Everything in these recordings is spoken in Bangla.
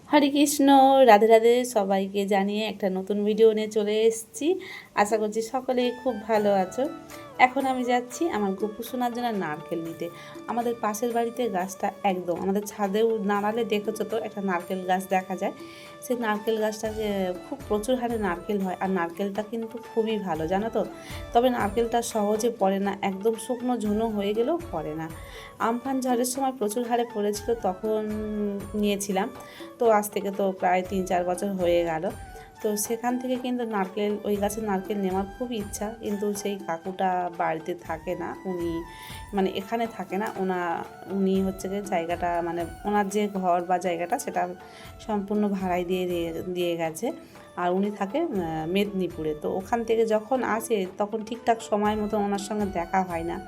হরে কৃষ্ণ, রাধে রাধে। সবাইকে জানিয়ে একটা নতুন ভিডিও নিয়ে চলে এসেছি। আশা করছি সকলেই খুব ভালো আছো। এখন আমি যাচ্ছি আমার গপু সোনার জন্য নারকেল নিতে। আমাদের পাশের বাড়িতে গাছটা একদম আমাদের ছাদেও নাড়ালে দেখেছো তো একটা নারকেল গাছ দেখা যায়। সেই নারকেল গাছটাকে খুব প্রচুর হারে নারকেল হয়, আর নারকেলটা কিন্তু খুবই ভালো জানো তো। তবে নারকেলটা সহজে পড়ে না, একদম শুকনো ঝুনো হয়ে গেলেও পড়ে না। আমফান ঝড়ের সময় প্রচুর হারে পড়েছিল, তখন নিয়েছিলাম। তো আজ থেকে তো প্রায় 3-4 বছর হয়ে গেল। তো সেখান থেকে কিন্তু নারকেল, ওই গাছের নারকেল নেওয়ার খুব ইচ্ছা, কিন্তু সেই কাকুটা বাড়িতে থাকে না। উনি মানে এখানে থাকে না, উনি হচ্ছে যে জায়গাটা মানে ওনার যে ঘর বা জায়গাটা সেটা সম্পূর্ণ ভাড়ায় দিয়ে দিয়ে দিয়ে গেছে। আর উনি থাকে মেদিনীপুরে। তো ওখান থেকে যখন আসে তখন ঠিকঠাক সময় মতো ওনার সঙ্গে দেখা হয় না।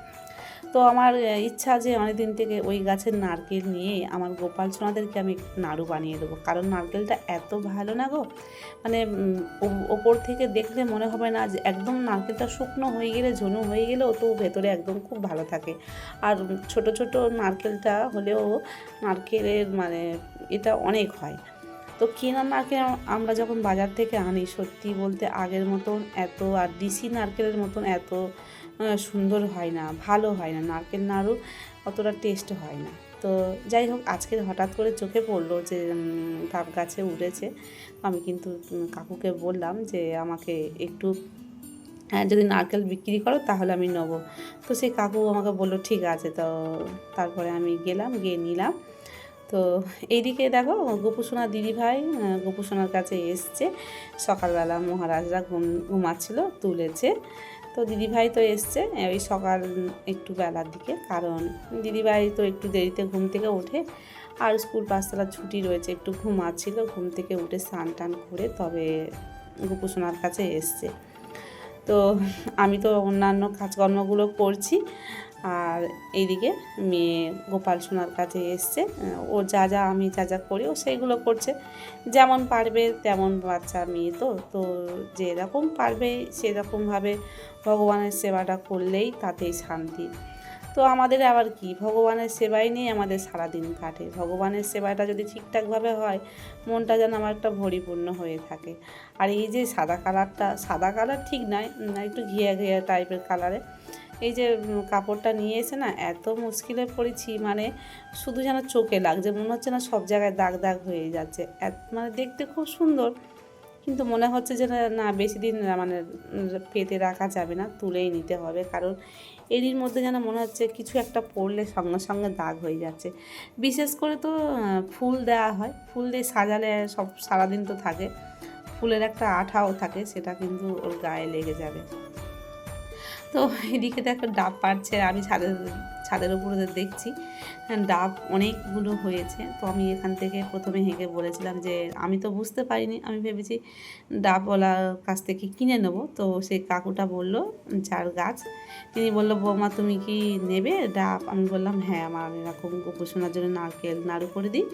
তো আমার ইচ্ছা যে অনেকদিন থেকে ওই গাছের নারকেল নিয়ে আমার গোপাল সোনাদেরকে আমি নাড়ু বানিয়ে দেবো, কারণ নারকেলটা এত ভালো না গো। মানে ওপর থেকে দেখলে মনে হবে না যে একদম নারকেলটা শুকনো হয়ে গেলে, ঝুনো হয়ে গেলেও তো ভেতরে একদম খুব ভালো থাকে। আর ছোট ছোট নারকেলটা হলেও নারকেলের মানে এটা অনেক হয়। তো কেনা নারকেল আমরা যখন বাজার থেকে আনি, সত্যি বলতে আগের মতন এত, আর দিশি নারকেলের মতন এত সুন্দর হয় না, ভালো হয় না নারকেল নাড়ু, অতটা টেস্ট হয় না। তো যাই হোক, আজকে হঠাৎ করে চোখে পড়লো যে ডাব গাছে উঠেছে। আমি কিন্তু কাকুকে বললাম যে আমাকে একটু যদি নারকেল বিক্রি করো তাহলে আমি নেবো। তো সেই কাকু আমাকে বললো ঠিক আছে। তো তারপরে আমি গেলাম, গিয়ে নিলাম। তো এইদিকে দেখো গোপুসোনা দিদিভাই গোপুসোনার কাছে এসছে। সকালবেলা মহারাজরা ঘুমাচ্ছিল, তুলেছে। তো দিদিভাই তো এসছে ওই সকাল একটু বেলার দিকে, কারণ দিদিভাই তো একটু দেরিতে ঘুম থেকে ওঠে, আর স্কুল পাঠশালার ছুটি রয়েছে, একটু ঘুমাচ্ছিল। ঘুম থেকে উঠে স্নান টান করে তবে গোপুসোনার কাছে এসছে। তো আমি তো অন্যান্য কাজকর্মগুলো করছি, আর এইদিকে মেয়ে গোপাল সোনার কাছে এসছে। ও যা যা আমি যা যা করি ও সেইগুলো করছে, যেমন পারবে তেমন। বাচ্চা মেয়ে তো তো যেরকম পারবে সেরকমভাবে ভগবানের সেবাটা করলেই তাতেই শান্তি। তো আমাদের আবার কি, ভগবানের সেবাই নিয়ে আমাদের সারাদিন কাটে। ভগবানের সেবাটা যদি ঠিকঠাকভাবে হয়, মনটা যেন আমার একটা পরিপূর্ণ হয়ে থাকে। আর এই যে সাদা কালারটা, সাদা কালার ঠিক নয়, একটু ঘিয়া ঘিয়া টাইপের কালারে এই যে কাপড়টা নিয়ে এসে না এত মুশকিলে পড়েছি, মানে শুধু যেন চোখে লাগছে, মনে হচ্ছে না সব জায়গায় দাগ দাগ হয়ে যাচ্ছে। মানে দেখতে খুব সুন্দর, কিন্তু মনে হচ্ছে যে না বেশি দিন মানে পেতে রাখা যাবে না, তুলেই নিতে হবে। কারণ এরই মধ্যে যেন মনে হচ্ছে কিছু একটা পরলে সঙ্গে সঙ্গে দাগ হয়ে যাচ্ছে। বিশেষ করে তো ফুল দেওয়া হয়, ফুল দিয়ে সাজালে সব সারাদিন তো থাকে, ফুলের একটা আঠাও থাকে, সেটা কিন্তু ওর গায়ে লেগে যাবে। তো এদিকে দেখো ডাব পাড়ছে, আমি ছাদের উপরে দেখছি ডাব অনেকগুলো হয়েছে। তো আমি এখান থেকে প্রথমে হেঁকে বলেছিলাম যে আমি তো বুঝতে পারিনি, আমি ভেবেছি ডাবওয়ালার কাছ থেকে কিনে নেবো। তো সেই কাকুটা বলল, যার গাছ, তিনি বলল বৌমা তুমি কি নেবে ডাব? আমি বললাম হ্যাঁ, আমার এরকম গোপুসোনার জন্য নারকেল নাড়ু করে দিই।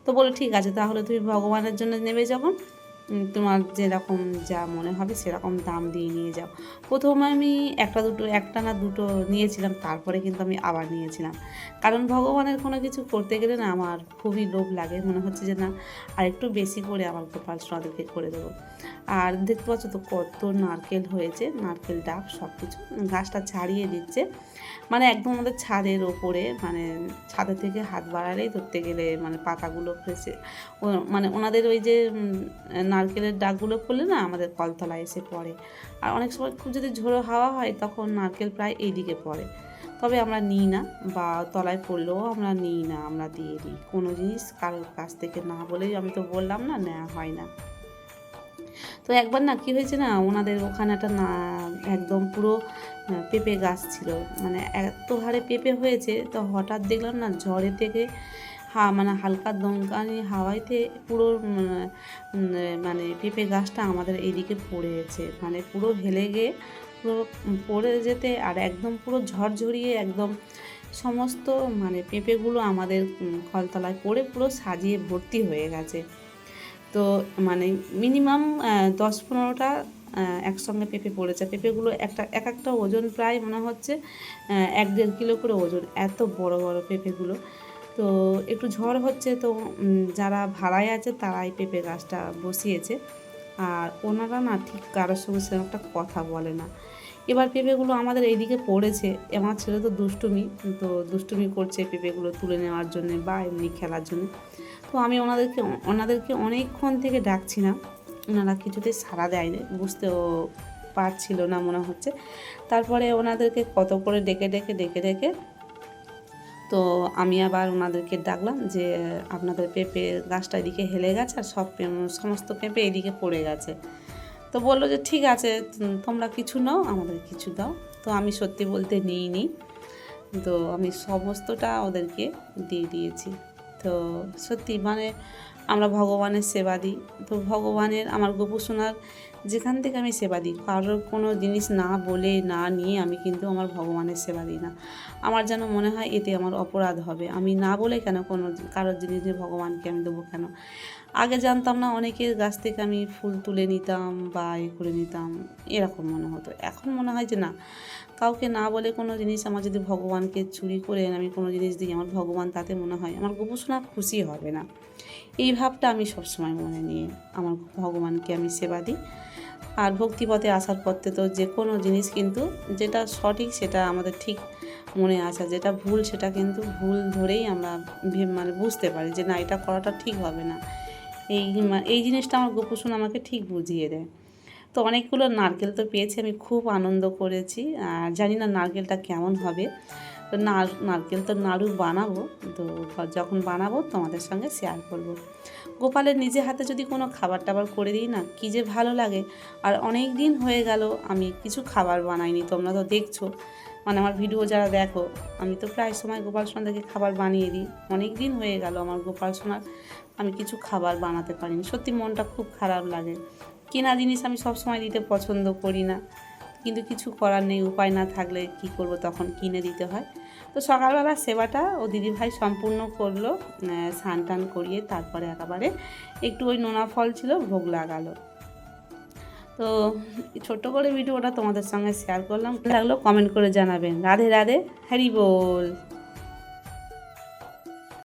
তো বললো ঠিক আছে, তাহলে তুমি ভগবানের জন্য নেবে যখন, তোমার যেরকম যা মনে হবে সেরকম দাম দিয়ে নিয়ে যাও। প্রথমে আমি একটা না দুটো নিয়েছিলাম, তারপরে কিন্তু আমি আবার নিয়েছিলাম। কারণ ভগবানের কোনো কিছু করতে গেলে না আমার খুবই লোভ লাগে, মনে হচ্ছে যে না আর একটু বেশি করে আমার গোপাল সোনাদেরকে করে দেবো। আর দেখতে পাচ্ছ তো কত নারকেল হয়েছে, নারকেল ডাব সব কিছু। গাছটা ছাড়িয়ে দিচ্ছে, মানে একদম আমাদের ছাদের ওপরে, মানে ছাদের থেকে হাত বাড়ালেই ধরতে গেলে মানে পাতাগুলো ফেসে মানে ওনাদের ওই যে নারকেলের ডাকগুলো পড়লে না আমাদের কলতলায় এসে পড়ে। আর অনেক সময় খুব যদি ঝোড়ো হাওয়া হয় তখন নারকেল প্রায় এইদিকে পড়ে। তবে আমরা নিই না, বা তলায় পড়লেও আমরা নিই না, আমরা দিয়ে দিই। কোনো জিনিস কারোর কাছ থেকে না বলেই, আমি তো বললাম না, নেওয়া হয় না। তো একবার না কি হয়েছে না, ওনাদের ওখানে একটা না একদম পুরো পেঁপে গাছ ছিল, মানে এত হারে পেঁপে হয়েছে। তো হঠাৎ দেখলাম না ঝড়ে থেকে মানে হালকা দমকানি হাওয়াইতে পুরো মানে পেঁপে গাছটা আমাদের এইদিকে পড়েছে, মানে পুরো হেলে গিয়ে পুরো পড়ে যেতে, আর একদম পুরো ঝড়ঝরিয়ে একদম সমস্ত মানে পেঁপেগুলো আমাদের কলতলায় পড়ে পুরো সাজিয়ে ভর্তি হয়ে গেছে। তো মানে মিনিমাম 10-15টা একসঙ্গে পেঁপে পড়েছে। পেঁপেগুলো এক একটা ওজন প্রায় মনে হচ্ছে 1-1.5 কিলো করে ওজন, এত বড় বড় পেঁপেগুলো। তো একটু ঝড় হচ্ছে, তো যারা ভাড়ায় আছে তারাই পেঁপে গাছটা বসিয়েছে, আর ওনারা না ঠিক কারোর সঙ্গে সেরকম একটা কথা বলে না। এবার পেঁপেগুলো আমাদের এইদিকে পড়েছে, আমার ছেলে তো দুষ্টুমি করছে পেঁপেগুলো তুলে নেওয়ার জন্য বা এমনি খেলার জন্য। তো আমি ওনাদেরকে অনেকক্ষণ থেকে ডাকছি না, ওনারা কিছুতেই সাড়া দেয়নি, বুঝতেও পারছিল না মনে হচ্ছে। তারপরে ওনাদেরকে কত করে ডেকে তো আমি আবার ওনাদেরকে ডাকলাম যে আপনাদের পেঁপে গাছটা এদিকে হেলে গেছে আর সমস্ত পেঁপে এদিকে পড়ে গেছে। তো বললো যে ঠিক আছে, তোমরা কিছু নাও, আমাদের কিছু দাও। তো আমি সত্যি বলতে নিইনি, তো আমি সমস্তটা ওদেরকে দিয়ে দিয়েছি। তো সত্যি মানে আমরা ভগবানের সেবা দিই, তো ভগবানের আমার গোপুসোনার যেখান থেকে আমি সেবা দিই, কারোর কোনো জিনিস না বলে না নিয়ে আমি কিন্তু আমার ভগবানের সেবা দিই না। আমার যেন মনে হয় এতে আমার অপরাধ হবে, আমি না বলে কেন কারোর জিনিস নিয়ে ভগবানকে আমি দেবো কেন। আগে জানতাম না, অনেকের গাছ থেকে আমি ফুল তুলে নিতাম বা করে নিতাম, এরকম মনে হতো। এখন মনে হয় যে না, কাউকে না বলে কোনো জিনিস আমার যদি ভগবানকে চুরি করে আমি কোনো জিনিস দিই, আমার ভগবান তাতে মনে হয় আমার গোপুসোনা খুশি হবে না। এই ভাবটা আমি সবসময় মনে নিয়ে আমার ভগবানকে আমি সেবা দিই। আর ভক্তিপথে আসার পথে তো যে কোনো জিনিস কিন্তু যেটা সঠিক সেটা আমাদের ঠিক মনে আসা, যেটা ভুল সেটা কিন্তু ভুল ধরেই আমরা মানে বুঝতে পারি যে না, এটা করাটা ঠিক হবে না। এই জিনিসটা আমার গোপুসোনা আমাকে ঠিক বুঝিয়ে দেয়। তো অনেকগুলো নারকেল তো পেয়েছি, আমি খুব আনন্দ করেছি। আর জানি না নারকেলটা কেমন হবে। তো নারকেল তো নাড়ু বানাবো, তো যখন বানাবো তোমাদের সঙ্গে শেয়ার করব। গোপালের নিজে হাতে যদি কোনো খাবার টাবার করে দিই না, কী যে ভালো লাগে। আর অনেক দিন হয়ে গেল আমি কিছু খাবার বানাইনি, তোমরা তো দেখছো, মানে আমার ভিডিও যারা দেখো, আমি তো প্রায় সময় গোপাল সোনাদেরকে খাবার বানিয়ে দিই। অনেক দিন হয়ে গেল আমার গোপাল সোনার আমি কিছু খাবার বানাতে পারিনি, সত্যি মনটা খুব খারাপ লাগে। কেনা জিনিস আমি সব সময় দিতে পছন্দ করি না, কিন্তু কিছু করার নেই, উপায় না থাকলে কি করব, তখন কিনে দিতে হয়। তো সকালবেলা সেবাটা ও দিদিভাই সম্পূর্ণ করলো, স্নান টান করিয়ে তারপরে একেবারে একটু ওই নোনা ফল ছিল ভোগ লাগালো। তো ছোট্ট করে ভিডিওটা তোমাদের সঙ্গে শেয়ার করলাম, লাগলো কমেন্ট করে জানাবেন। রাধে রাধে, হরি বল।